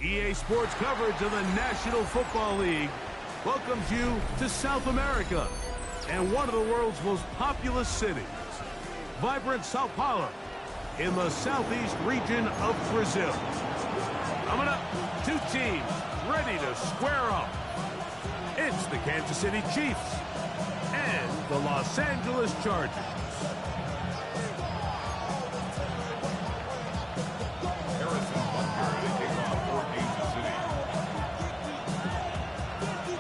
EA Sports coverage of the National Football League welcomes you to South America and one of the world's most populous cities, vibrant Sao Paulo in the southeast region of Brazil. Coming up, two teams ready to square off. It's the Kansas City Chiefs and the Los Angeles Chargers.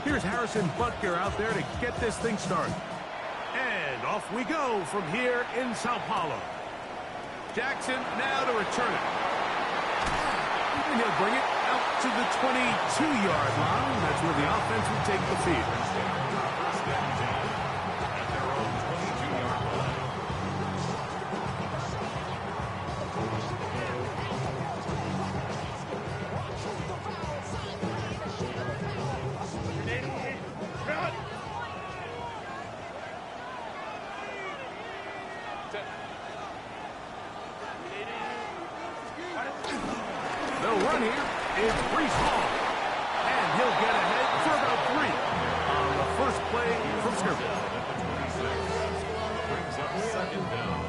Here's Harrison Butker out there to get this thing started. And off we go from here in Sao Paulo. Jackson now to return it. And he'll bring it out to the 22-yard line. That's where the offense will take the field. The run here is Brees Hall, and he'll get ahead for about 3 on the first play from scrimmage. Brings up second down.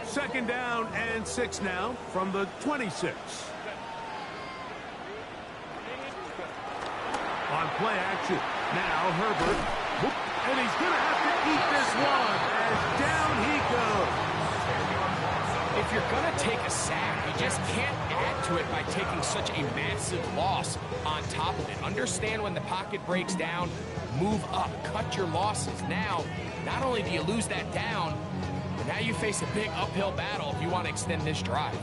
Second down and 6 now from the 26. On play action. Now Herbert. And he's going to have to eat this one as down he goes. If you're going to take a sack, you just can't add to it by taking such a massive loss on top of it. Understand when the pocket breaks down, move up, cut your losses. Now, not only do you lose that down, now you face a big uphill battle if you want to extend this drive.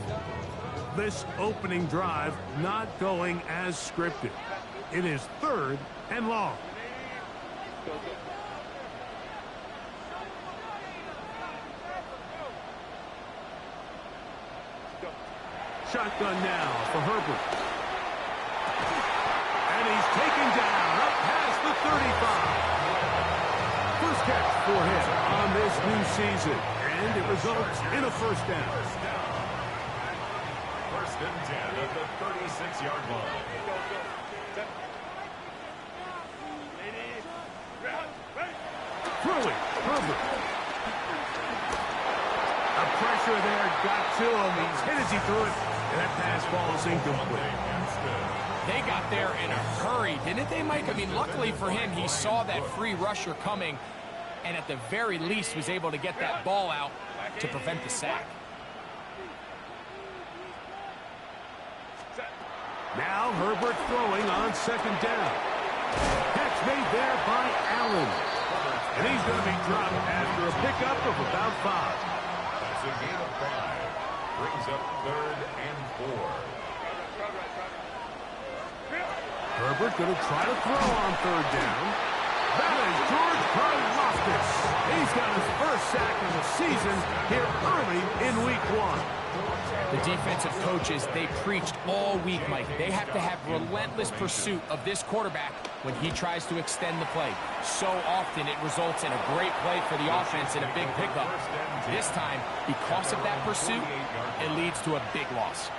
This opening drive not going as scripted. It is 3rd and long. Shotgun now for Herbert. And he's taken down up past the 35. First catch for him on this new season. And it results in a first down. First and 10 at the 36-yard line. Throwing, Herbert. A pressure there got to him. He's hit as he threw it, and that pass ball is incomplete. They got there in a hurry, didn't they, Mike? I mean, luckily for him, he saw that free rusher coming, and at the very least was able to get that ball out to prevent the sack. Now Herbert throwing on second down. Catch made there by Allen. And he's going to be dropped after a pickup of about 5. That's a gain of 5. Brings up 3rd and 4. Herbert going to try to throw on 3rd down. That is George Karlaftis. He's got his first sack of the season here early in week 1. The defensive coaches, they preached all week, Mike. They have to have relentless pursuit of this quarterback when he tries to extend the play. So often it results in a great play for the offense and a big pickup. This time, because of that pursuit, it leads to a big loss.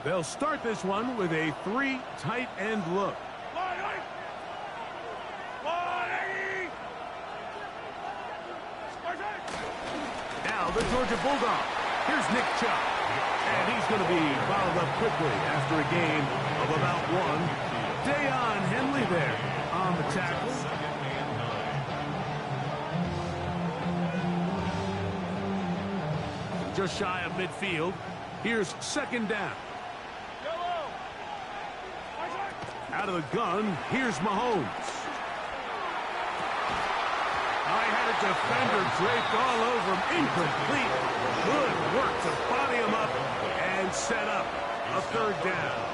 They'll start this one with a 3 tight end look. Now the Georgia Bulldog. Here's Nick Chubb. And he's going to be fouled up quickly after a gain of about 1. Dayon Henley there on the tackle. Just shy of midfield. Here's second down. Out of the gun, here's Mahomes. Now he had a defender draped all over him. Incomplete. Good work to body him up and set up a third down.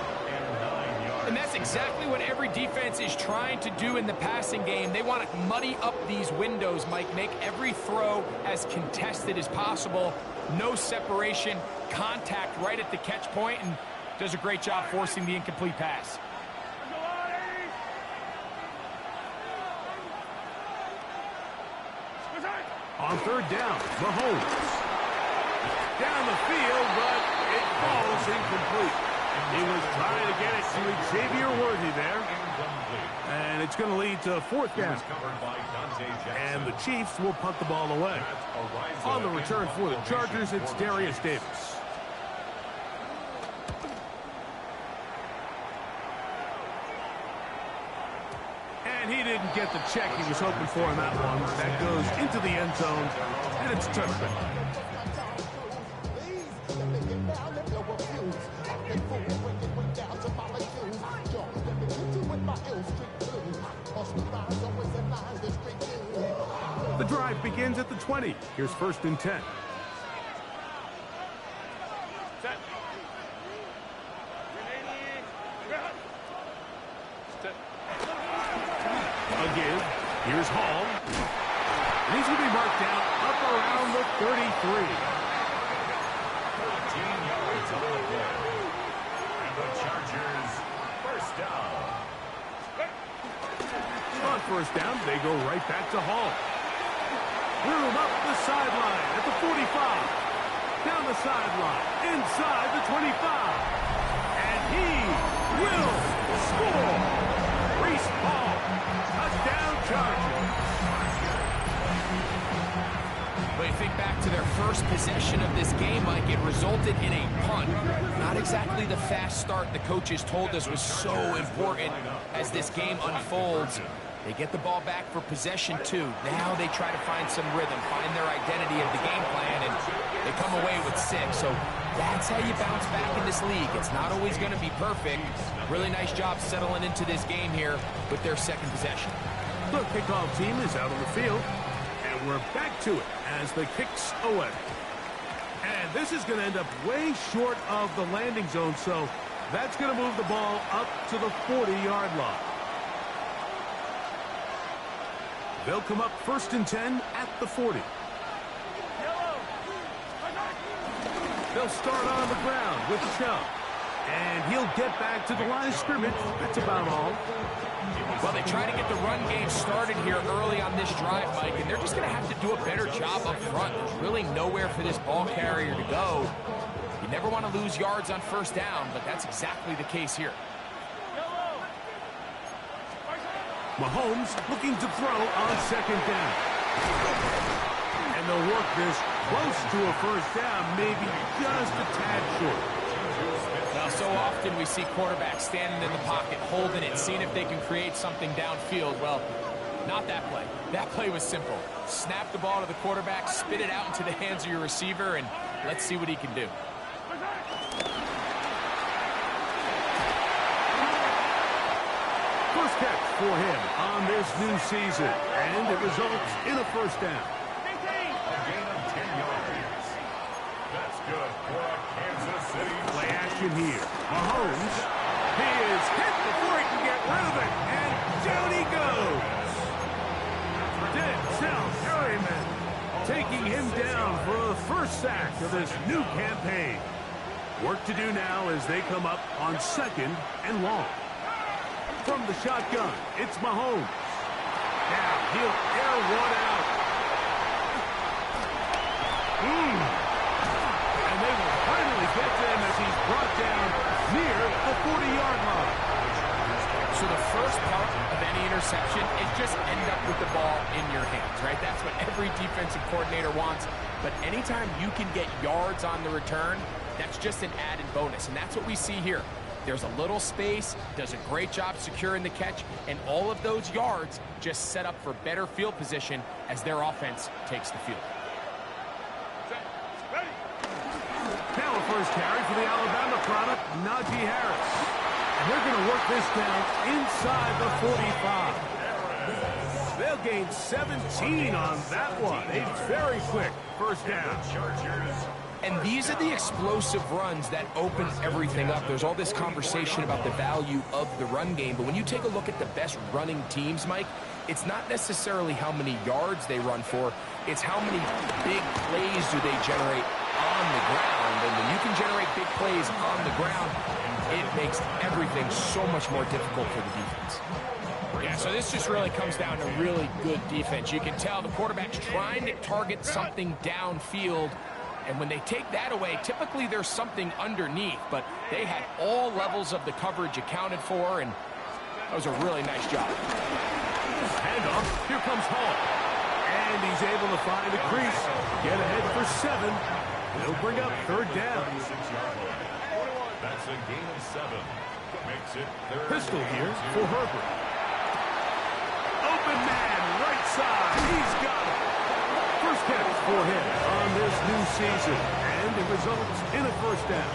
And that's exactly what every defense is trying to do in the passing game. They want to muddy up these windows, Mike, make every throw as contested as possible. No separation, contact right at the catch point, and does a great job forcing the incomplete pass. On third down, Mahomes. Down the field, but it falls incomplete. He was trying to get it to Xavier Worthy there. And it's going to lead to fourth down. And the Chiefs will punt the ball away. On the return for the Chargers, it's Darius Davis. And he didn't get the check he was hoping for in that one. That goes into the end zone, and it's a touchdown. The drive begins at the 20. Here's 1st and 10. Again, here's Hall. And he's going to be marked down up around the 33. 14 yards on the play. And the Chargers, first down. On first down, they go right back to Hall. Room up the sideline at the 45. Down the sideline, inside the 25. And he will score. Reese Hall, touchdown Chargers. But you think back to their first possession of this game, Mike, it resulted in a punt. Not exactly the fast start the coaches told us was so important as this game unfolds. They get the ball back for possession 2. Now they try to find some rhythm, find their identity of the game plan, and they come away with 6. So that's how you bounce back in this league. It's not always going to be perfect. Really nice job settling into this game here with their second possession. The kickoff team is out on the field, and we're back to it as the kick's away. And this is going to end up way short of the landing zone, so that's going to move the ball up to the 40-yard line. They'll come up 1st and 10 at the 40. They'll start on the ground with Chubb. And he'll get back to the line of scrimmage. That's about all. Well, they try to get the run game started here early on this drive, Mike, and they're just going to have to do a better job up front. There's really nowhere for this ball carrier to go. You never want to lose yards on first down, but that's exactly the case here. Mahomes looking to throw on 2nd down. And they'll work this close to a first down, maybe just a tad short. Now, so often we see quarterbacks standing in the pocket, holding it, seeing if they can create something downfield. Well, not that play. That play was simple. Snap the ball to the quarterback, spit it out into the hands of your receiver, and let's see what he can do. First catch for him on this new season, and it results in a first down. A gain of 10 yards. That's good for a Kansas City. Play action here. Mahomes, he is hit before he can get rid of it, and down he goes. Denzel Perryman taking him down for the first sack of this new campaign. Work to do now as they come up on 2nd and long. From the shotgun, it's Mahomes. Now he'll air one out. And they will finally get to him as he's brought down near the 40-yard line. So the first part of any interception is just end up with the ball in your hands, right? That's what every defensive coordinator wants. But anytime you can get yards on the return, that's just an added bonus. And that's what we see here. There's a little space, does a great job securing the catch, and all of those yards just set up for better field position as their offense takes the field. Now a first carry for the Alabama product, Najee Harris. And they're going to work this down inside the 45. They'll gain 17 on that one. A very quick first down. And these are the explosive runs that open everything up. There's all this conversation about the value of the run game, but when you take a look at the best running teams, Mike, it's not necessarily how many yards they run for, it's how many big plays do they generate on the ground. And when you can generate big plays on the ground, it makes everything so much more difficult for the defense. Yeah, so this just really comes down to really good defense. You can tell the quarterback's trying to target something downfield, and when they take that away, typically there's something underneath, but they had all levels of the coverage accounted for, and that was a really nice job. Handoff, here comes Hall. And he's able to find the crease, get ahead for 7. He'll bring up third down. That's a gain of 7. Makes it third. Pistol here for Herbert. Open man, right side. He's got it. First catch for him on this new season, and it results in a first down.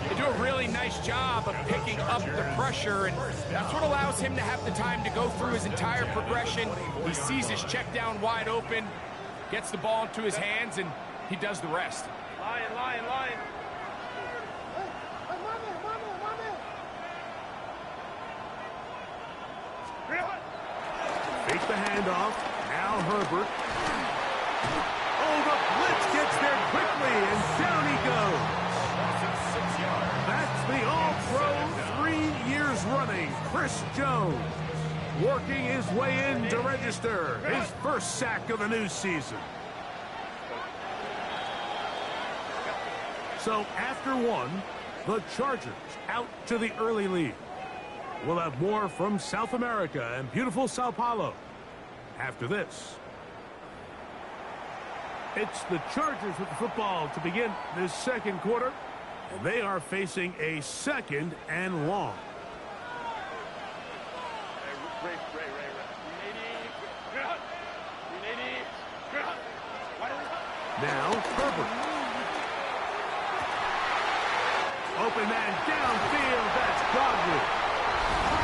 They do a really nice job of picking up the pressure, and that's what allows him to have the time to go through his entire progression. He sees his check down wide open, gets the ball into his hands, and he does the rest. Lion. Fake the handoff. Now Herbert. Oh, the blitz gets there quickly, and down he goes. That's the All-Pro 3 years running, Chris Jones, working his way in to register his first sack of the new season. So after one, the Chargers out to the early lead. We'll have more from South America and beautiful Sao Paulo after this. It's the Chargers with the football to begin this second quarter, and they are facing a second and long. Now Herbert. Open man downfield, that's Godwin.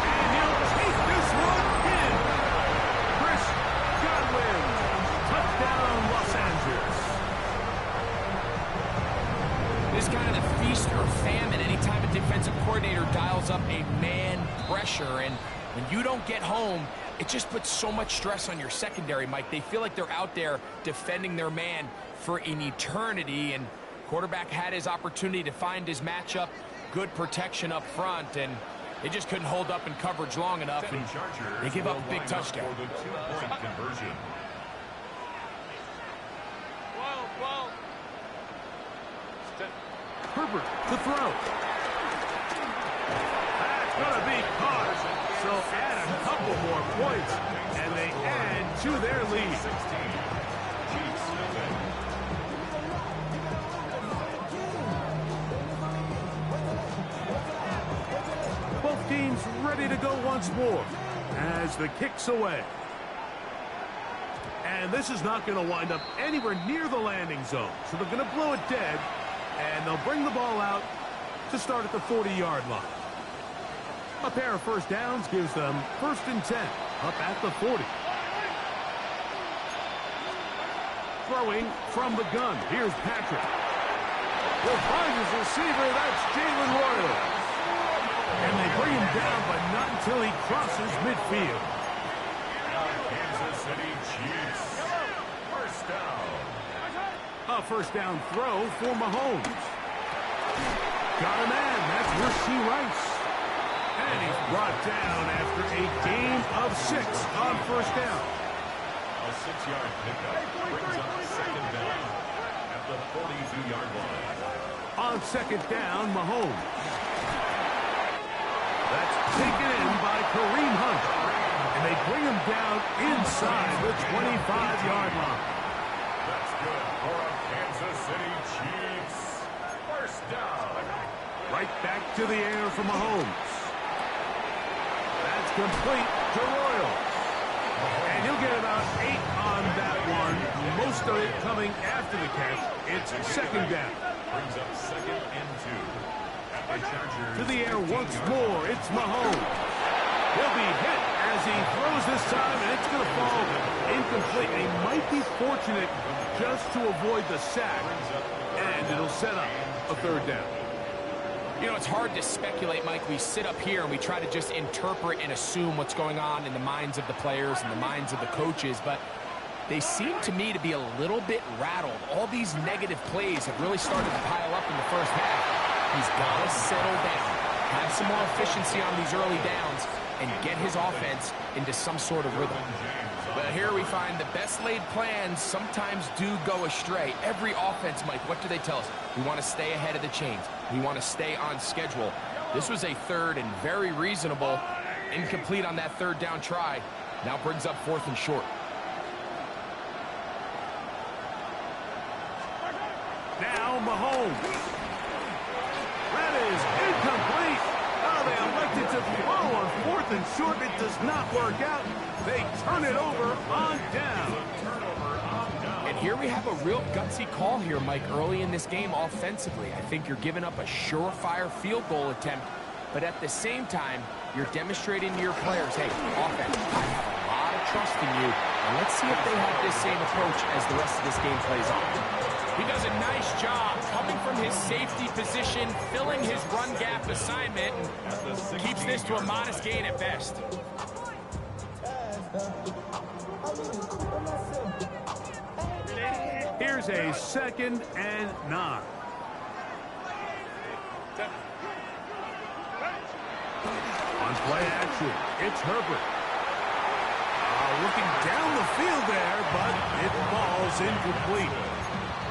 And he'll take this one in. Chris Godwin. Touchdown, Los Angeles. This kind of the feast or famine anytime a defensive coordinator dials up a man pressure, and when you don't get home, it just puts so much stress on your secondary, Mike. They feel like they're out there defending their man for an eternity, and quarterback had his opportunity to find his matchup, good protection up front, and they just couldn't hold up in coverage long enough, and they give up a big touchdown. For the 2-point conversion. Herbert to throw. That's going to be caught. So add a couple more points, and they add to their lead. 16. Cheifs Both teams ready to go once more as the kick's away. And this is not going to wind up anywhere near the landing zone. So they're going to blow it dead, and they'll bring the ball out to start at the 40-yard line. A pair of first downs gives them 1st and 10 up at the 40. Throwing from the gun. Here's Patrick. Will find his receiver. That's Jalen Royal. And they bring him down, but not until he crosses midfield. Kansas City Chiefs. First down. A first down throw for Mahomes. Got a man. That's Rasheed Rice. And he's brought down after a gain of 6 on first down. A 6-yard pickup brings up second down at the 42-yard line. On second down, Mahomes. That's taken in by Kareem Hunt. And they bring him down inside the 25-yard line. That's good for a Kansas City Chiefs. First down. Right back to the air for Mahomes. That's complete to Royal. And he'll get about 8 on that one. Most of it coming after the catch. It's second down. Brings up 2nd and 2. At the Chargers. To the air once more. It's Mahomes. He'll be hit at as he throws this time, and it's going to fall incomplete. They might be fortunate just to avoid the sack, and it'll set up a third down. You know, it's hard to speculate, Mike. We sit up here and we try to just interpret and assume what's going on in the minds of the players and the minds of the coaches, but they seem to me to be a little bit rattled. All these negative plays have really started to pile up in the first half. He's got to settle down, have some more efficiency on these early downs, and get his offense into some sort of rhythm. But here we find the best laid plans sometimes do go astray. Every offense, Mike, what do they tell us? We want to stay ahead of the chains. We want to stay on schedule. This was a third and very reasonable. Incomplete on that third down try. Now brings up 4th and short. Now Mahomes. That is incomplete. Oh, they elected to throw on 4th and short. It does not work out. They turn it over on down. And here we have a real gutsy call here, Mike, early in this game offensively. I think you're giving up a surefire field goal attempt, but at the same time, you're demonstrating to your players, hey, offense, I have a lot of trust in you, and let's see if they have this same approach as the rest of this game plays on. He does a nice job coming from his safety position, filling his run gap assignment, and keeps this to a modest gain at best. Here's a 2nd and 9. On play action, it's Herbert. Looking down the field there, but it falls incomplete.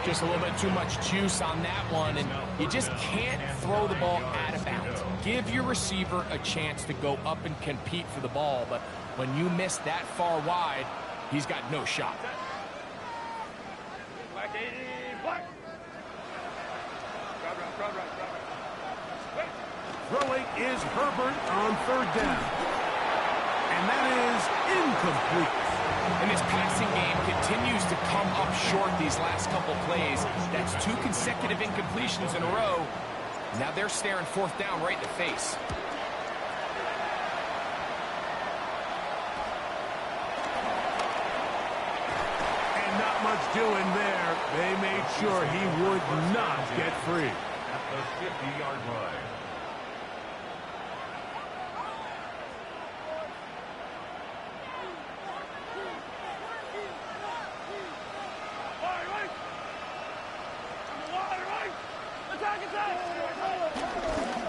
Just a little bit too much juice on that one, and you just can't throw the ball out of bounds. Give your receiver a chance to go up and compete for the ball, but when you miss that far wide, he's got no shot. Throwing is Herbert on 3rd down. And that is incomplete. And this passing game continues to come up short these last couple plays. That's 2 consecutive incompletions in a row. Now they're staring 4th down right in the face. And not much doing there. They made sure he would not get free. At the 50-yard line.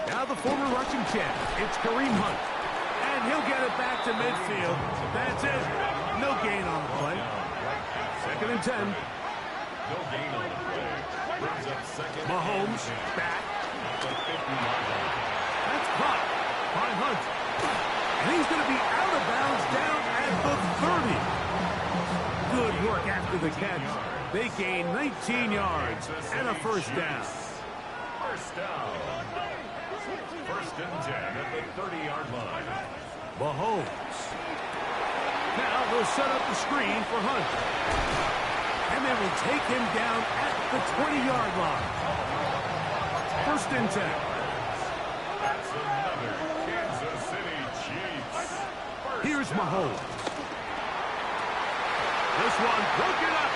Now the former rushing champ, it's Kareem Hunt. And he'll get it back to midfield. That's it. No gain on the play. 2nd and 10. No gain on the play. Brings up 2nd. Mahomes back. The 50-yard line. That's caught by Hunt. And he's going to be out of bounds down at the 30. Good work after the catch. They gain 19 yards and a 1st down. 1st down. 1st and 10 at the 30-yard line. Mahomes. Now they'll set up the screen for Hunt. And they will take him down at the 20-yard line. 1st and 10. That's another Kansas City Chiefs. Here's Mahomes. This one broken up.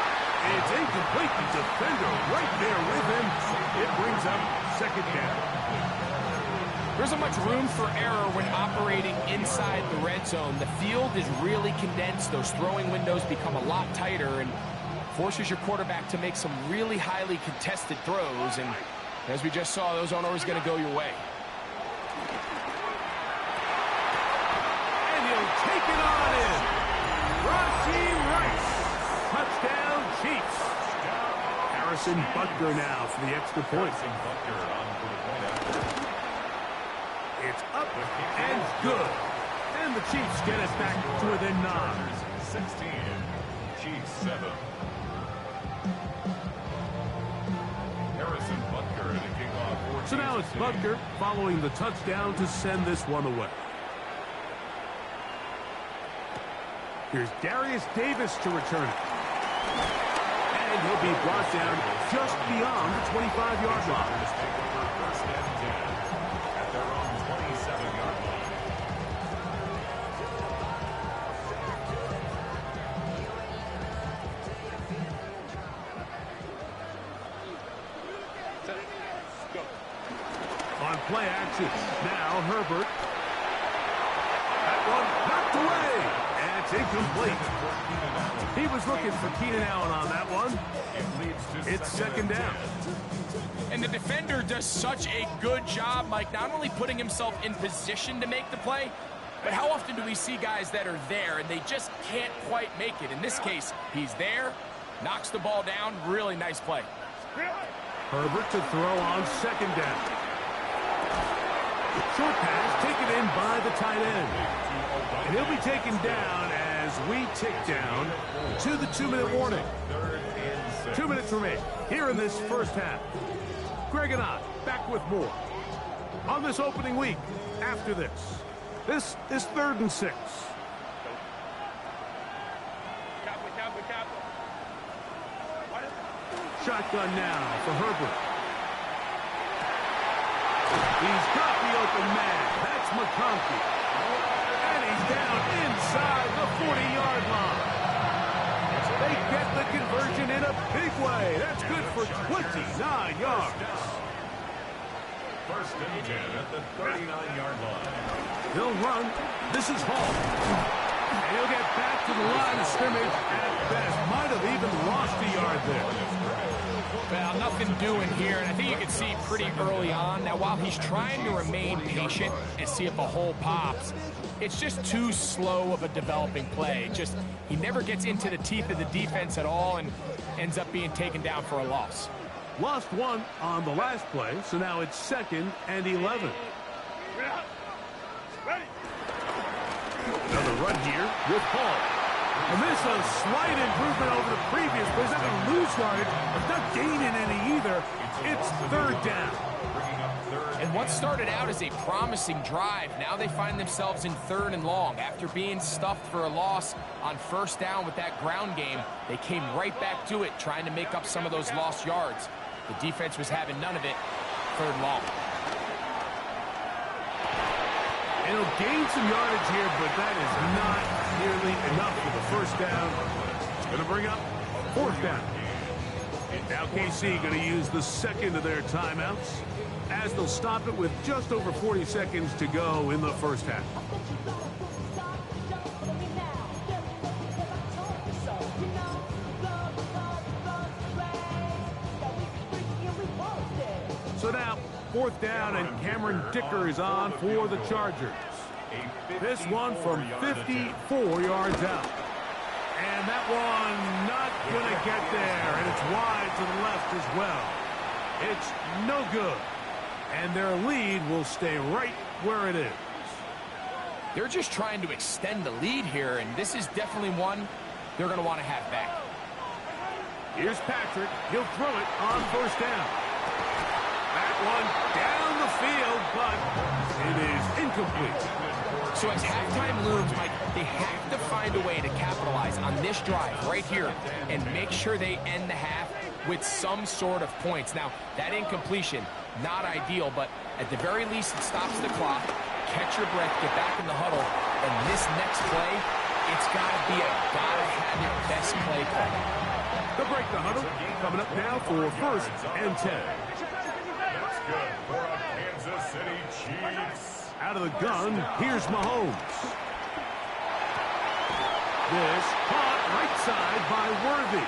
It's incomplete. The defender right there with him. It brings up 2nd down. There isn't much room for error when operating inside the red zone. The field is really condensed. Those throwing windows become a lot tighter and forces your quarterback to make some really highly contested throws. And as we just saw, those aren't always going to go your way. And he'll take it on in. Rashee Rice. Touchdown, Chiefs. Harrison Butker now for the extra point. It's up and good. And the Chiefs get it back to within 9. 16. Chiefs 7. Harrison Butker to kick off. So now it's Butker following the touchdown to send this one away. Here's Darius Davis to return it. And he'll be brought down just beyond the 25-yard line. First and 10 at their own 27-yard line. On play action, now Herbert. That one knocked away, and it's incomplete. He was looking for Keenan Allen on that one. It's second down. And the defender does such a good job, Mike, not only putting himself in position to make the play, but how often do we see guys that are there and they just can't quite make it? In this case, he's there, knocks the ball down, really nice play. Herbert to throw on second down. Short pass taken in by the tight end. And he'll be taken down as we tick down to the 2-minute warning. 2 minutes remain here in this first half. Greg and I back with more on this opening week after this. This is 3rd and 6. Shotgun now for Herbert. He's got the open man. That's McConkey. And he's down inside the 40-yard line. They get the conversion in a big way. That's good for 29 yards. 1st and 10 at the 39-yard line. He'll run. This is Hall. And he'll get back to the line of scrimmage at best. Might have even lost a yard there. Well, nothing doing here, and I think you can see pretty early on. Now, while he's trying to remain patient and see if a hole pops, it's just too slow of a developing play. He never gets into the teeth of the defense at all and ends up being taken down for a loss. Lost one on the last play, so now it's 2nd and 11. Another run here with Hall. And this is a slight improvement over the previous play. He's not going to lose yardage. It's not gaining any either. It's 3rd down. And what started out as a promising drive, now they find themselves in 3rd and long. After being stuffed for a loss on 1st down with that ground game, they came right back to it, trying to make up some of those lost yards. The defense was having none of it. 3rd and long. And he'll gain some yardage here, but that is not nearly enough for the 1st down. It's going to bring up 4th down. Now KC going to use the 2nd of their timeouts as they'll stop it with just over 40 seconds to go in the 1st half. So now 4th down, and Cameron Dicker is on for the Chargers. This one from 54 yards out. And that one not going to get there, and it's wide to the left as well. It's no good. And their lead will stay right where it is. They're just trying to extend the lead here, and this is definitely one they're going to want to have back. Here's Patrick. He'll throw it on 1st down. That one down the field, but it is incomplete. So as halftime looms, Mike, they have to find a way to capitalize on this drive right here and make sure they end the half with some sort of points. Now, that incompletion, not ideal, but at the very least, it stops the clock. Catch your breath, get back in the huddle, and this next play, it's got to be a gotta-have-it best play call. They'll break the huddle. Coming up now for 1st and 10. That's good for a Kansas City Chiefs. Out of the gun, here's Mahomes. This caught right side by Worthy.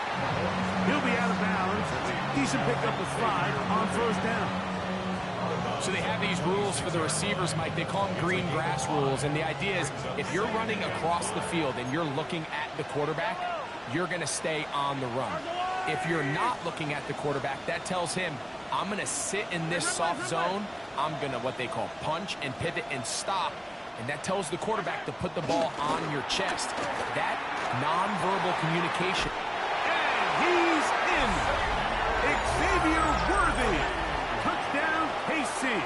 He'll be out of bounds. Decent pickup of 5 on 1st down. So they have these rules for the receivers, Mike. They call them green grass rules. And the idea is if you're running across the field and you're looking at the quarterback, you're going to stay on the run. If you're not looking at the quarterback, that tells him, I'm going to sit in this soft zone. I'm going to what they call punch and pivot and stop. And that tells the quarterback to put the ball on your chest. That nonverbal communication. And he's in. Xavier Worthy. Touchdown, KC.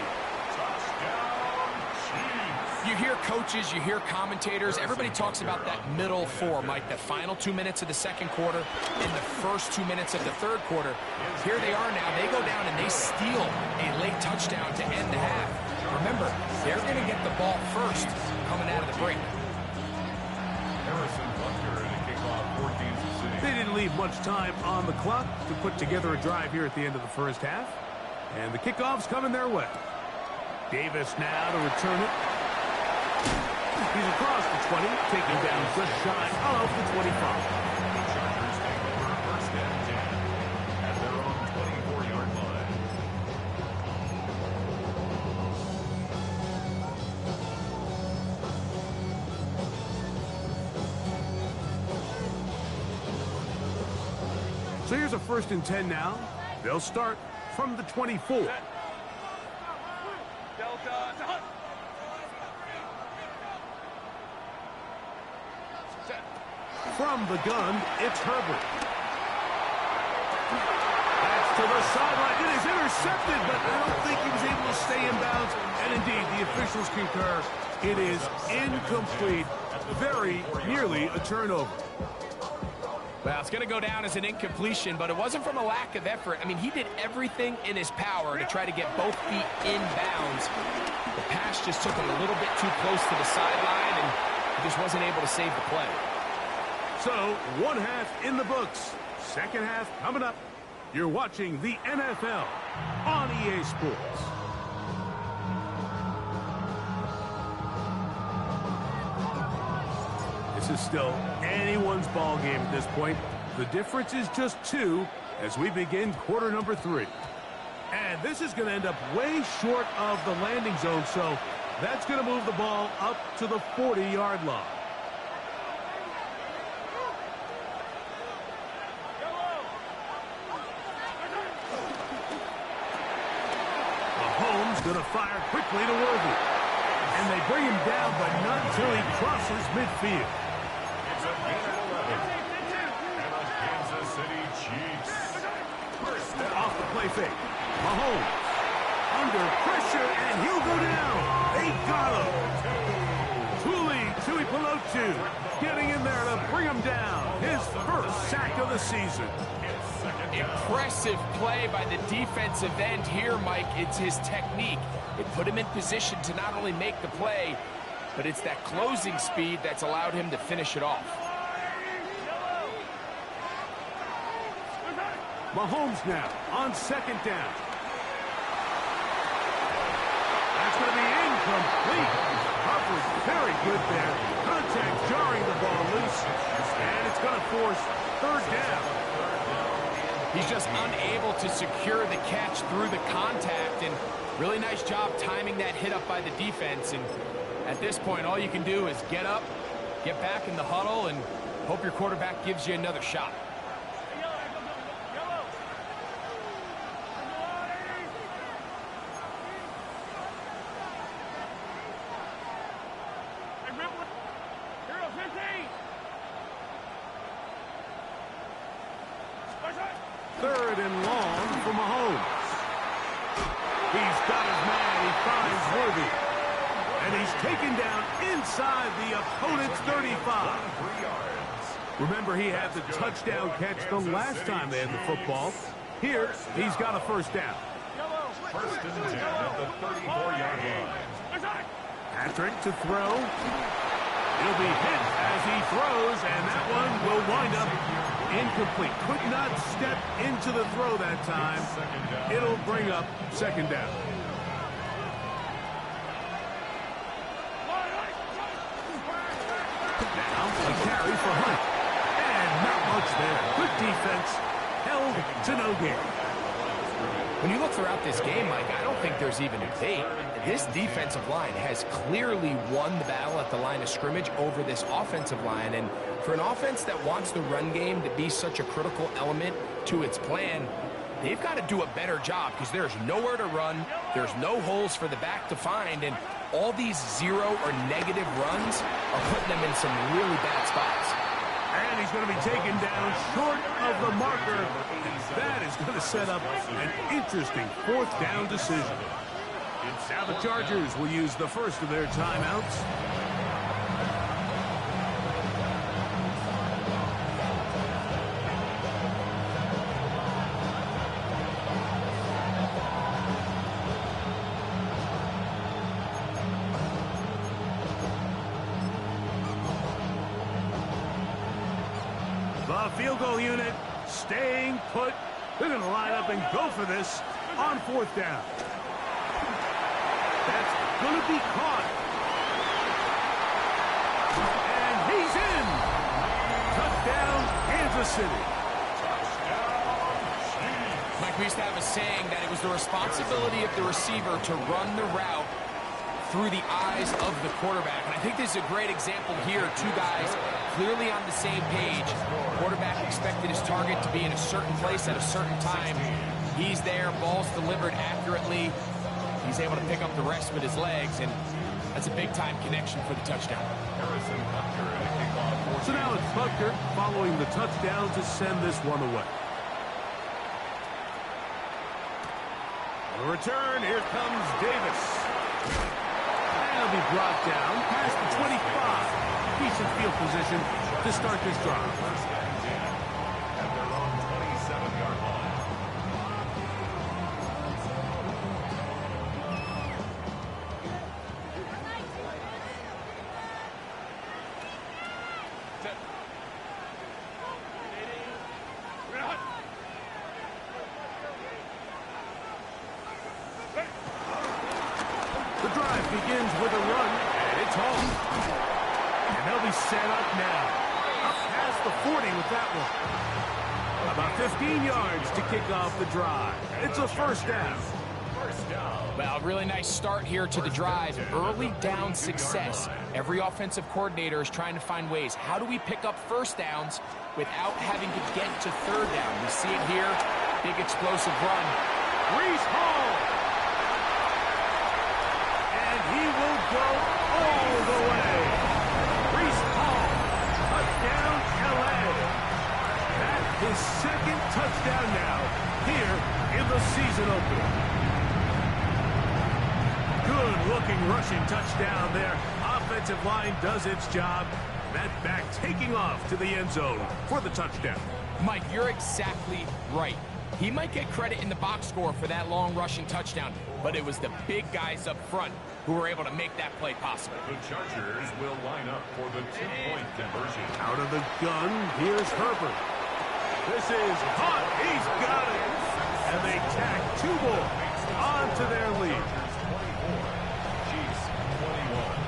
You hear coaches, you hear commentators, everybody talks about that middle 4, Mike, the final 2 minutes of the 2nd quarter and the first 2 minutes of the 3rd quarter. Here they are now. They go down and they steal a late touchdown to end the half. Remember, they're going to get the ball first coming out of the break. Harrison Butker to kick off 14th City. They didn't leave much time on the clock to put together a drive here at the end of the 1st half. And the kickoff's coming their way. Davis now to return it. He's across the 20, taking down just shy of the 25. The Chargers take over first and 10 at their own 24-yard line. So here's a 1st and 10 now. They'll start from the 24. From the gun, it's Herbert. That's to the sideline. It is intercepted, but I don't think he was able to stay in bounds. And indeed, the officials concur. It is incomplete. Very nearly a turnover. Well, it's going to go down as an incompletion, but it wasn't from a lack of effort. I mean, he did everything in his power to try to get both feet in bounds. The pass just took him a little bit too close to the sideline, and he just wasn't able to save the play. So, one half in the books. Second half coming up. You're watching the NFL on EA Sports. This is still anyone's ball game at this point. The difference is just 2 as we begin quarter number 3. And this is going to end up way short of the landing zone, so that's going to move the ball up to the 40-yard line. Mahomes going to fire quickly to Worthy. And they bring him down, but not until he crosses midfield. It's a gain of 11. And the Kansas City Chiefs. First down. Off the play fake. Mahomes under pressure, and he'll go down. They got him. Tui Pelotu getting in there to bring him down. His first sack of the season. Impressive play by the defensive end here, Mike. It's his technique. It put him in position to not only make the play, but it's that closing speed that's allowed him to finish it off. Mahomes now on 2nd down. That's going to be incomplete. Coverage very good there. Contact jarring the ball loose. And it's going to force 3rd down. He's just unable to secure the catch through the contact, and really nice job timing that hit up by the defense. And at this point, all you can do is get up, get back in the huddle, and hope your quarterback gives you another shot. Third and long for Mahomes. He's got his man. He finds Worthy. And he's taken down inside the opponent's 35. Remember, he had the touchdown catch the last time they had the football. Here, he's got a 1st down. First and 10 at the 34-yard line. Patrick to throw. He'll be hit as he throws, and that one will wind up incomplete. Could not step into the throw that time. It'll bring up 2nd down. Now a carry for Hunt. And not much there. Good defense. Held to no gain. When you look throughout this game, Mike, I don't think there's even a debate. This defensive line has clearly won the battle at the line of scrimmage over this offensive line. And for an offense that wants the run game to be such a critical element to its plan, they've got to do a better job because there's nowhere to run. There's no holes for the back to find. And all these 0 or negative runs are putting them in some really bad spots. And he's going to be taken down short of the marker. And that is going to set up an interesting 4th down decision. Now the Chargers will use the first of their timeouts. The field goal unit staying put. They're going to line up and go for this. on 4th down. That's going to be caught. And he's in. Touchdown, Kansas City. Mike, we used to have a saying that it was the responsibility of the receiver to run the route through the eyes of the quarterback. And I think this is a great example here. Two guys clearly on the same page. Quarterback expected his target to be in a certain place at a certain time. He's there, ball's delivered accurately. He's able to pick up the rest with his legs, and that's a big-time connection for the touchdown. So now it's Butker following the touchdown to send this one away. On the return, here comes Davis. And he'll be brought down past the 25. Decent field position to start this drive. At their own 27-yard line. The drive begins with a run, and it's home. And they'll be set up now. Up past the 40 with that one. About 15 yards to kick off the drive. It's a first down. Well, really nice start here to the drive. Early down success. Every offensive coordinator is trying to find ways. How do we pick up first downs without having to get to third down? We see it here. Big explosive run. Breece Hall. And he will go all the way. Breece Hall. Touchdown, LA. That's his second touchdown now here in the season opener. Good-looking rushing touchdown there. Offensive line does its job. That back taking off to the end zone for the touchdown. Mike, you're exactly right. He might get credit in the box score for that long rushing touchdown, but it was the big guys up front who were able to make that play possible. The Chargers will line up for the two-point conversion. Out of the gun, here's Herbert. This is hot. He's got it. And they tack two more onto their lead. Chiefs 21.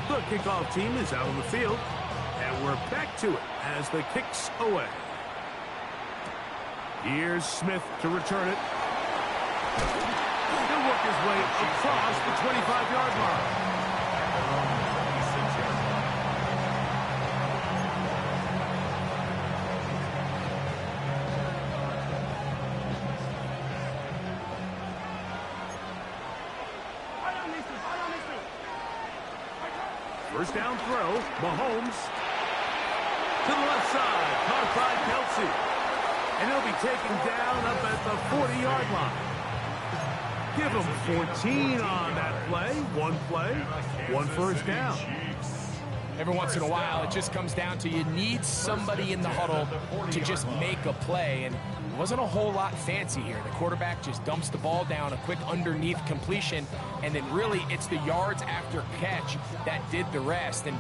The kickoff team is out on the field, and we're back to it as the kick's away. Here's Smith to return it. He'll work his way across the 25-yard line. First down throw, Mahomes to the left side, caught by Kelsey. And he'll be taken down up at the 40-yard line. Give him 14 on that play. One first down. Every once in a while, it just comes down to you need somebody in the huddle to just make a play, and it wasn't a whole lot fancy here. The quarterback just dumps the ball down, a quick underneath completion, and then really it's the yards after catch that did the rest. And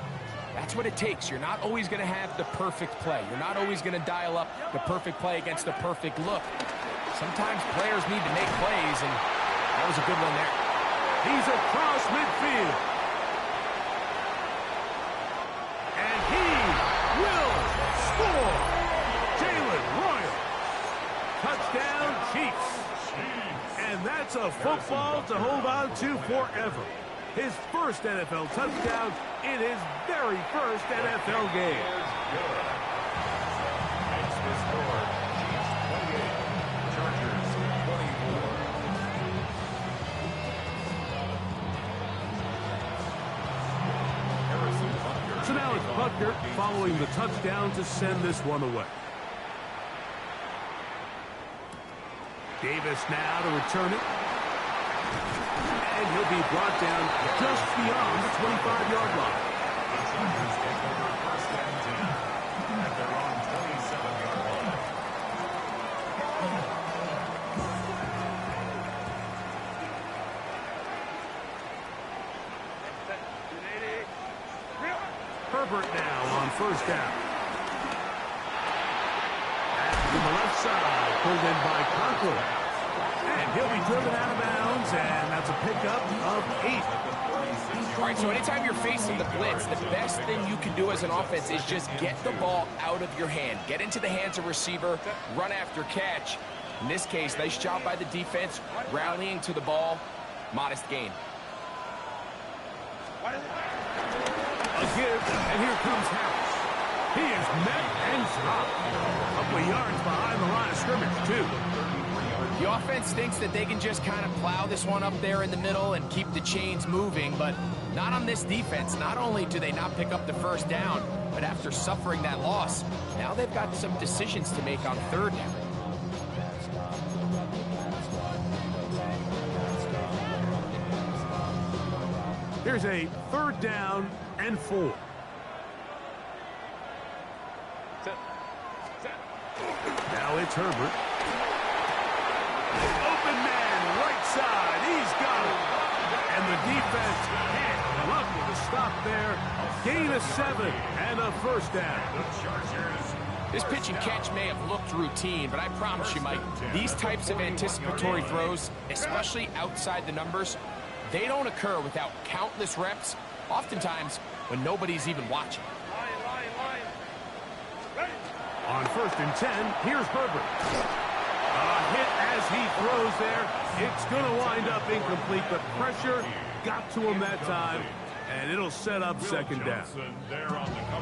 that's what it takes. You're not always going to have the perfect play. You're not always going to dial up the perfect play against the perfect look. Sometimes players need to make plays, and that was a good one there. He's across midfield. And he will score. Jalen Royal. Touchdown, Chiefs. And that's a football to hold on to forever. His first NFL touchdown in his very first NFL game. Makes the score. Chiefs 28. Chargers 24. So now it's Butker following the touchdown to send this one away. Davis now to return it. And he'll be brought down just beyond the 25-yard line. The Chargers take over first and 10 at their own 27-yard line. Herbert now on first down. To the left side, pulled in by Conklin. And he'll be driven out of bounds, and that's a pickup of 8. All right, so anytime you're facing the blitz, the best thing you can do as an offense is just get the ball out of your hand. Get into the hands of receiver, run after catch. In this case, nice job by the defense, rallying to the ball. Modest gain. A give, and here comes Harris. He is met and stopped. A couple of yards behind the line of scrimmage, too. The offense thinks that they can just kind of plow this one up there in the middle and keep the chains moving, but not on this defense. Not only do they not pick up the first down, but after suffering that loss, now they've got some decisions to make on third down. Here's a third down and 4. Now it's Herbert. Open man, right side. He's got it. And the defense can't lucky to stop there. Gain of 7 and a first down. This pitch and catch may have looked routine, but I promise you, Mike, these types of anticipatory throws, especially outside the numbers, they don't occur without countless reps, oftentimes when nobody's even watching. On first and 10, here's Herbert. A hit as he throws there. It's going to wind up incomplete. The pressure got to him that time, and it'll set up second down.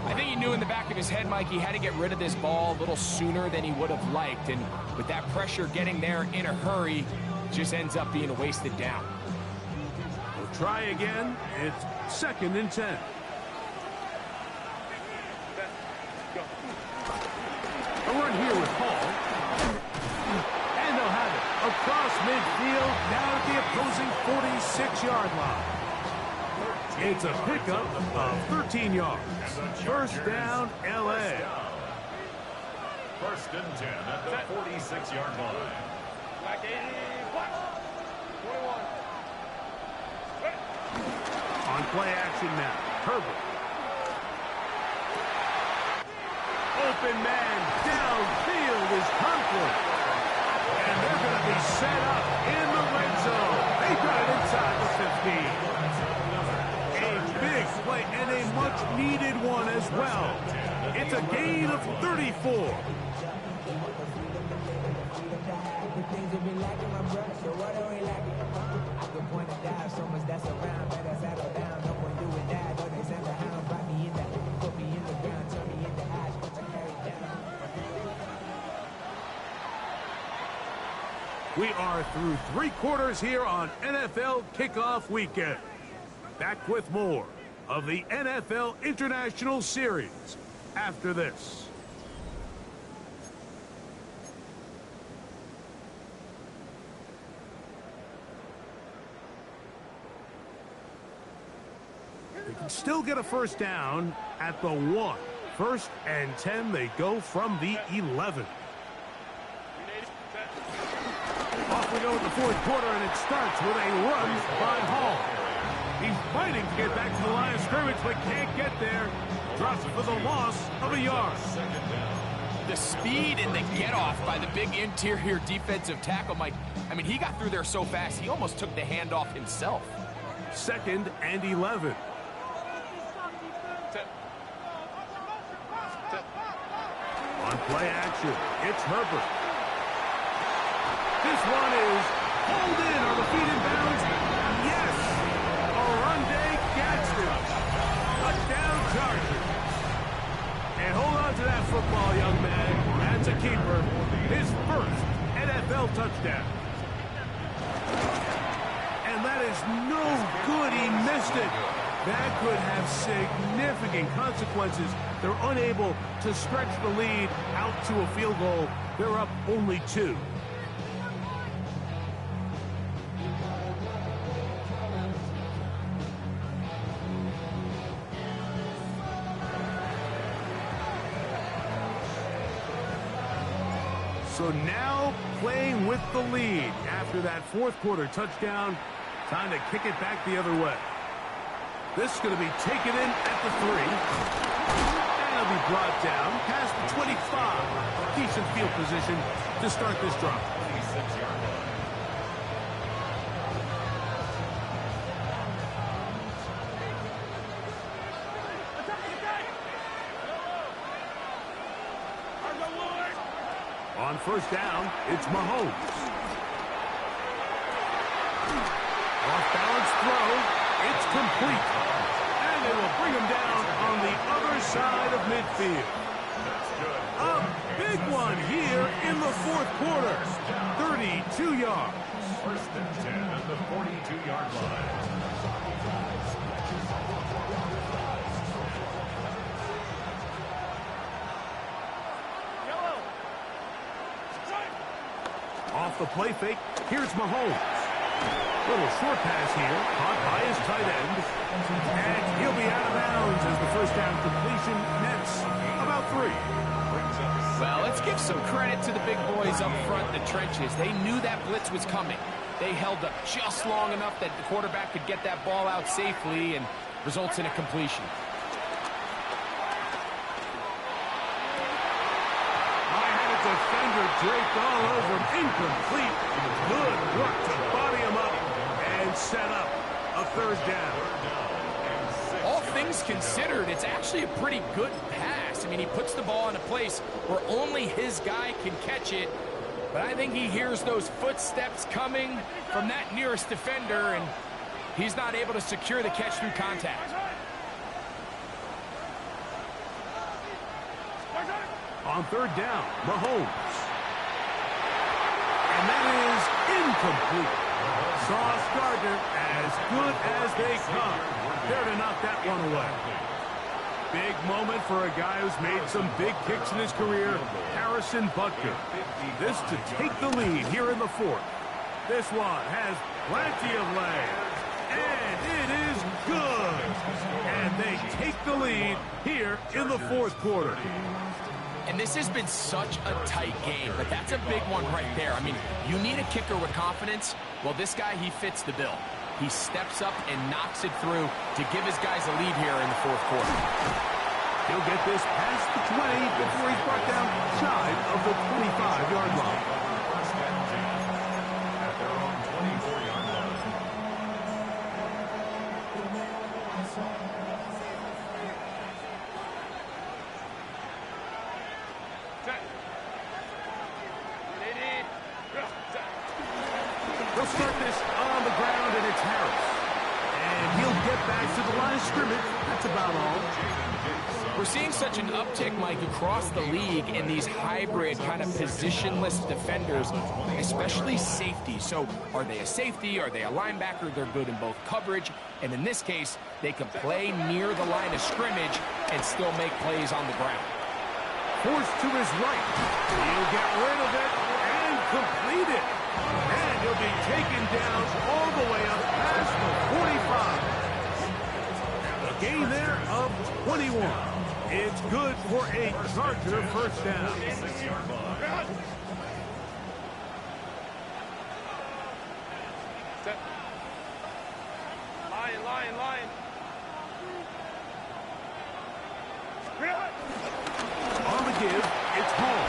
I think he knew in the back of his head, Mike, he had to get rid of this ball a little sooner than he would have liked, and with that pressure getting there in a hurry, just ends up being a wasted down. We'll try again. It's second and 10. A run here with Hall. And they'll have it across midfield, down at the opposing 46-yard line. It's a pickup of 13 yards. First down, L.A. First and 10 at the 46-yard line. On play action now, Herbert. Open man downfield is Conklin. And they're going to be set up in the red zone. They got it inside the 15. A big play and a much-needed one as well. It's a gain of 34. We are through 3 quarters here on NFL Kickoff Weekend. Back with more of the NFL International Series after this. They can still get a first down at the 1. First and 10, they go from the 11. Off we go in the fourth quarter, and it starts with a run by Hall. He's fighting to get back to the line of scrimmage, but can't get there. Drops for the loss of a yard. The speed and the get-off by the big interior defensive tackle, Mike. I mean, he got through there so fast, he almost took the handoff himself. Second and 11. On play action, it's Herbert. This one is pulled in. Are the feet in bounds? Yes! Oronde Gadsden. Touchdown Chargers. And hold on to that football, young man. That's a keeper. His first NFL touchdown. And that is no good. He missed it. That could have significant consequences. They're unable to stretch the lead out to a field goal. They're up only 2. So now playing with the lead after that fourth quarter touchdown. Time to kick it back the other way. This is going to be taken in at the 3. And it'll be brought down past the 25. Decent field position to start this drive. 26-yard line. On first down, it's Mahomes. Off-balance throw. It's complete. And it will bring him down on the other side of midfield. A big one here in the fourth quarter. 32 yards. First and 10 at the 42-yard line. Off the play fake, here's Mahomes. Little short pass here, caught by his tight end. And he'll be out of bounds as the first down completion nets about 3. Well, let's give some credit to the big boys up front in the trenches. They knew that blitz was coming. They held up just long enough that the quarterback could get that ball out safely and results in a completion. Defender draped all over him. Incomplete. Good work to body him up and set up a third down. All things considered, it's actually a pretty good pass. I mean, he puts the ball in a place where only his guy can catch it. But I think he hears those footsteps coming from that nearest defender, and he's not able to secure the catch through contact. On third down, Mahomes. And that is incomplete. Sauce Gardner, as good as they come. There to knock that one away. Big moment for a guy who's made some big kicks in his career, Harrison Butker. This to take the lead here in the fourth. This one has plenty of legs. And it is good. And they take the lead here in the fourth quarter. And this has been such a tight game, but that's a big one right there. I mean, you need a kicker with confidence. Well, this guy, he fits the bill. He steps up and knocks it through to give his guys a lead here in the fourth quarter. He'll get this past the 20 before he's brought down shy of the 25-yard line. First and 10 at their own 24-yard line. They'll start this on the ground, and it's Harris. And he'll get back to the line of scrimmage. That's about all. We're seeing such an uptick, Mike, across the league in these hybrid kind of positionless defenders, especially safety. So are they a safety? Are they a linebacker? They're good in both coverage. And in this case, they can play near the line of scrimmage and still make plays on the ground. Forced to his right. He'll get rid of it and complete it. And he'll be taken down all the way up past the 45. A gain there of 21. It's good for a Charger first down. 6-yard line. Lion. On the give, it's Hall.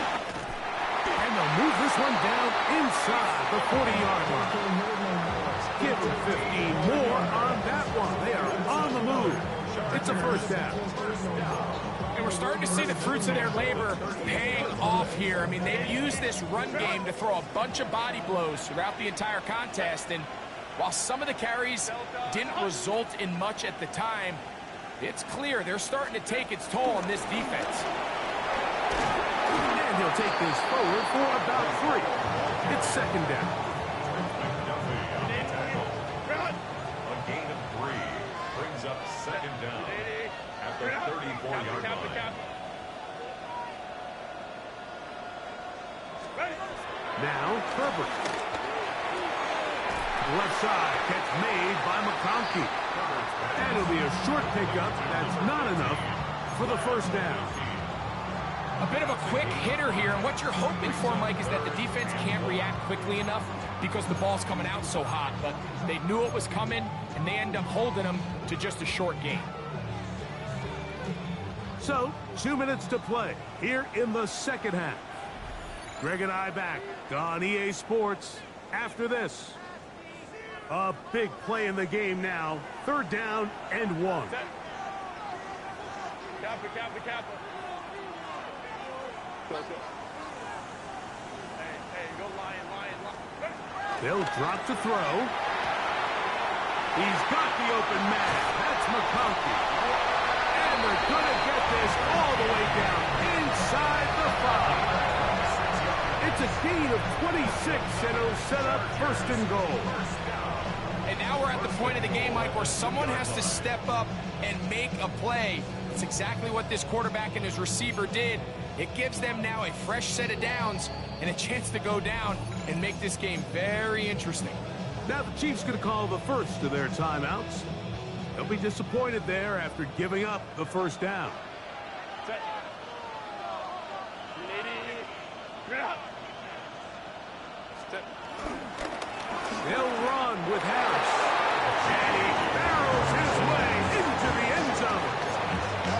And they'll move this one down inside the 40-yard line. Give them 15 more on that one. They are on the move. It's a first down. And we're starting to see the fruits of their labor paying off here. I mean, they've used this run game to throw a bunch of body blows throughout the entire contest. And while some of the carries didn't result in much at the time, it's clear they're starting to take its toll on this defense. And he'll take this forward for about 3. It's second down. A gain of 3 brings up second down at the 34-yard line. Now, Herbert. Left side, catch made by McConkey. And it'll be a short pickup. That's not enough for the first down. A bit of a quick hitter here, and what you're hoping for, Mike, is that the defense can't react quickly enough because the ball's coming out so hot, but they knew it was coming, and they end up holding them to just a short gain. So, 2 minutes to play here in the second half. Greg and I back on EA Sports after this. A big play in the game now. 3rd down and 1. Kappa. Hey, go lion. They'll drop to throw. He's got the open man. That's McConkey. And they're going to get this all the way down inside the 5. It's a gain of 26, and it'll set up 1st and goal. And now we're at the point of the game, Mike, where someone has to step up and make a play. It's exactly what this quarterback and his receiver did. It gives them now a fresh set of downs and a chance to go down and make this game very interesting. Now the Chiefs going to call the first of their timeouts. They'll be disappointed there after giving up the 1st down. Set. Get up. Step. They'll run with Harris. And he barrels his way into the end zone.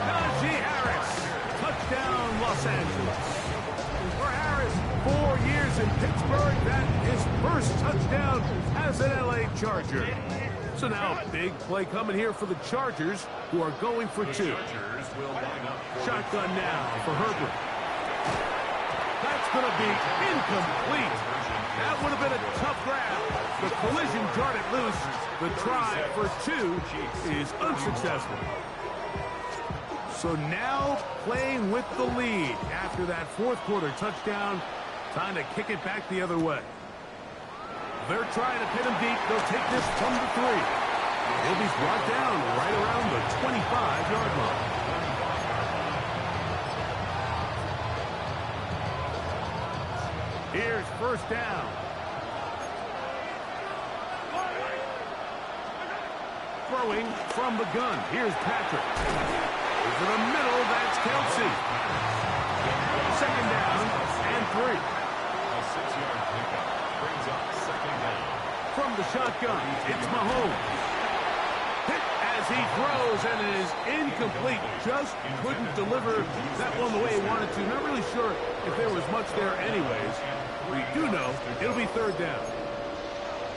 Najee Harris. Touchdown, Los Angeles. For Harris, 4 years in Pittsburgh, that his first touchdown as an LA Charger. So now a big play coming here for the Chargers, who are going for 2. Shotgun now for Herbert. That's going to be incomplete. That would have been a tough grab. The collision jarred it loose. The try for 2 is unsuccessful. So now playing with the lead after that 4th quarter touchdown. Time to kick it back the other way. They're trying to pin him deep. They'll take this from the 3. He'll be brought down right around the 25-yard line. Here's 1st down. Throwing from the gun. Here's Patrick. Over the middle, that's Kelsey. 2nd down and 3. A 6-yard pickup brings up 2nd down. From the shotgun, it's Mahomes. Hit as he throws, and it is incomplete. Just couldn't deliver that one the way he wanted to. Not really sure if there was much there anyways. We do know it'll be 3rd down.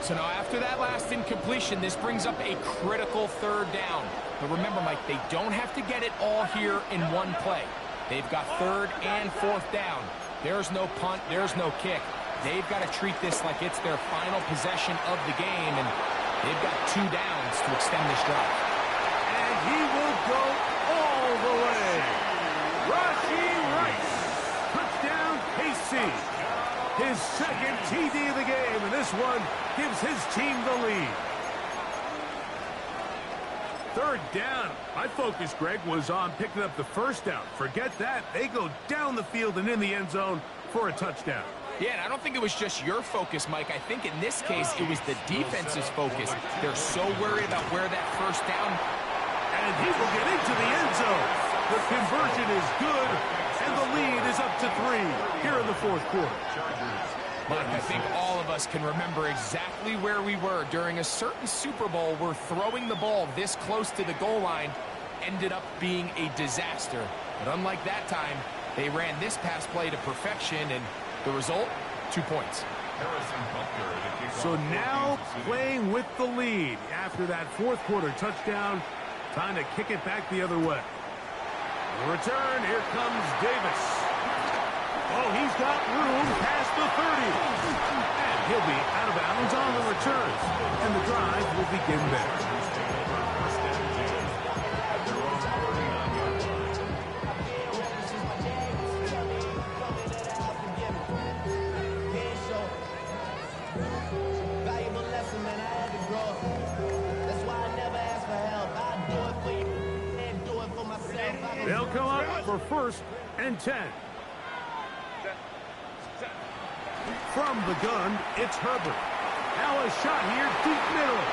So now after that last incompletion, this brings up a critical 3rd down. But remember, Mike, they don't have to get it all here in one play. They've got 3rd and 4th down. There's no punt. There's no kick. They've got to treat this like it's their final possession of the game, and they've got 2 downs to extend this drive. And he will go all the way. Rashee Rice. Touchdown, KC. His 2nd TD of the game, and this one gives his team the lead. 3rd down. My focus, Greg, was on picking up the 1st down. Forget that. They go down the field and in the end zone for a touchdown. Yeah, and I don't think it was just your focus, Mike. I think in this case, it was the defense's focus. They're so worried about where that 1st down. And he will get into the end zone. The conversion is good, and the lead is up to 3 here in the 4th quarter. Mike, I think all of us can remember exactly where we were during a certain Super Bowl where throwing the ball this close to the goal line ended up being a disaster. But unlike that time, they ran this pass play to perfection, and the result, 2 points. So now playing with the lead after that 4th quarter touchdown. Time to kick it back the other way. The return, here comes Davis. Oh, he's got room past the 30. And he'll be out of bounds on the return. And the drive will begin there. They'll come up for 1st and 10. From the gun, it's Herbert. Now a shot here deep middle.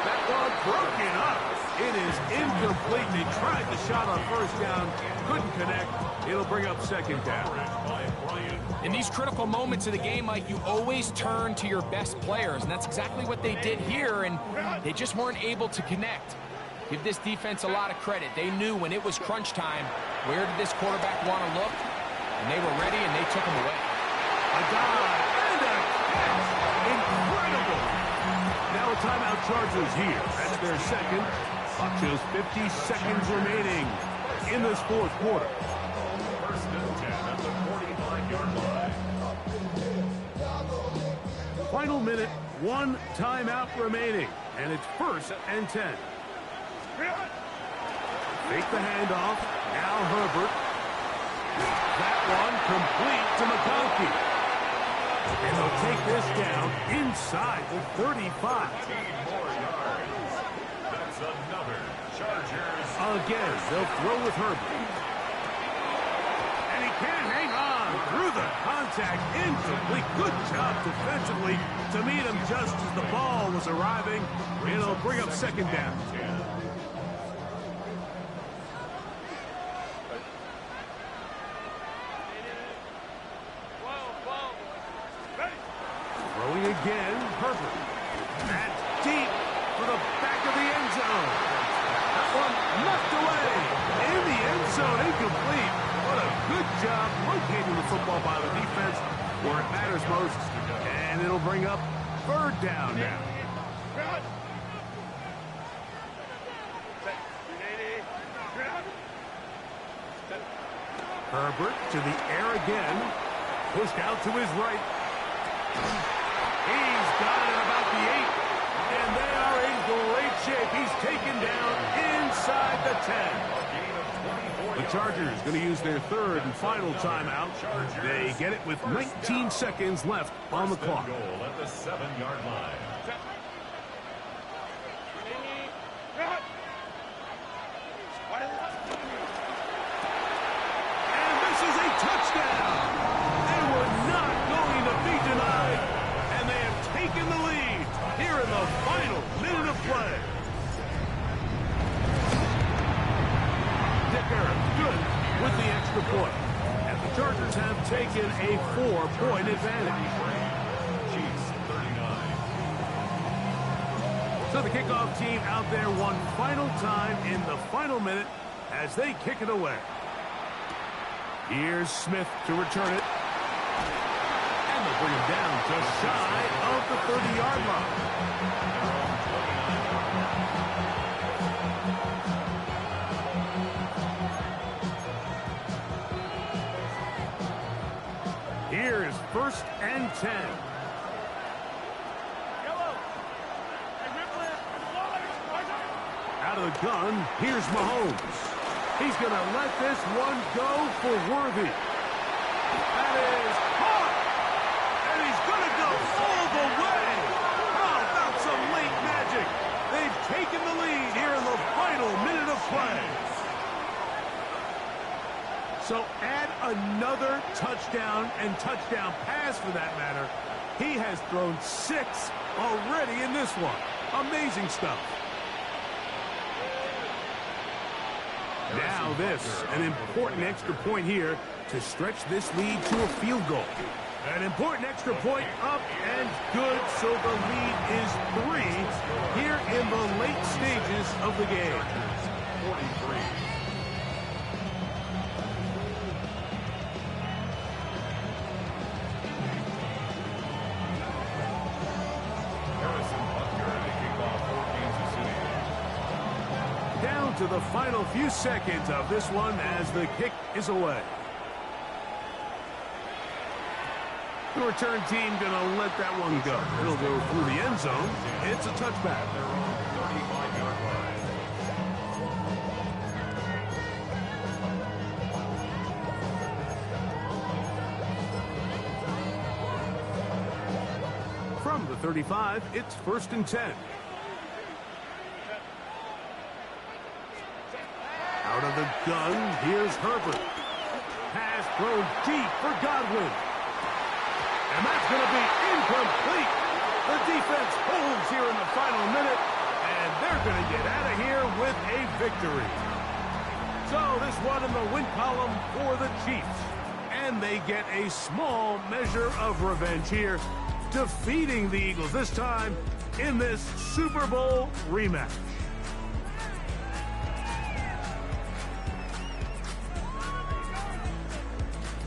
That one broken up. It is incomplete. They tried the shot on first down, couldn't connect. It'll bring up second down. In these critical moments of the game, Mike, you always turn to your best players, and that's exactly what they did here, and they just weren't able to connect. Give this defense a lot of credit. They knew when it was crunch time, where did this quarterback want to look, and they were ready, and they took him away. A dive and a catch. Incredible. Now a timeout Chargers here. That's their second. Clock shows 50 seconds remaining in this fourth quarter. First and 10 at the 45-yard line. Final minute, one timeout remaining, and it's first and 10. Fake the handoff. Now Herbert. That one complete to McConkey. And they'll take this down inside the 35. 15 more yards. That's another Chargers. Again, they'll throw with Herbert. And he can't hang on through the contact. Incomplete. Good job defensively to meet him just as the ball was arriving. It'll bring up second down. Throwing again, Herbert. That's deep for the back of the end zone. That one knocked away. In the end zone, incomplete. What a good job locating the football by the defense where it matters most. And it'll bring up third down now. Herbert to the air again. Pushed out to his right. He's got it about the 8. And they are in great shape. He's taken down inside the 10. The Chargers going to use their third and final timeout. They get it with 19 seconds left on the clock. Goal at the 7-yard line. And this is a touchdown. They were not going to be denied. And they have taken the lead here in the final minute of play. Dicker, good with the extra point. And the Chargers have taken a 4-point advantage. Cheifs 39. So the kickoff team out there one final time in the final minute as they kick it away. Here's Smith to return it. And they'll bring him down just shy of the 30-yard line. Here is first and 10. Out of the gun, here's Mahomes. He's going to let this one go for Worthy. That is caught. And he's going to go all the way. How about some late magic? They've taken the lead here in the final minute of play. So add another touchdown and touchdown pass for that matter. He has thrown 6 already in this one. Amazing stuff. Now this, an important extra point here to stretch this lead to a field goal. An important extra point up and good, so the lead is 3 here in the late stages of the game. 43. Down to the final few seconds of this one as the kick is away. The return team going to let that one go. It'll go through the end zone. It's a touchback. 35-yard line. From the 35, it's first and 10. Out of the gun, here's Herbert. Pass thrown deep for Godwin. And that's going to be incomplete. The defense holds here in the final minute, And they're going to get out of here with a victory. So this one in the win column for the Chiefs. And they get a small measure of revenge here, defeating the Eagles, this time in this Super Bowl rematch.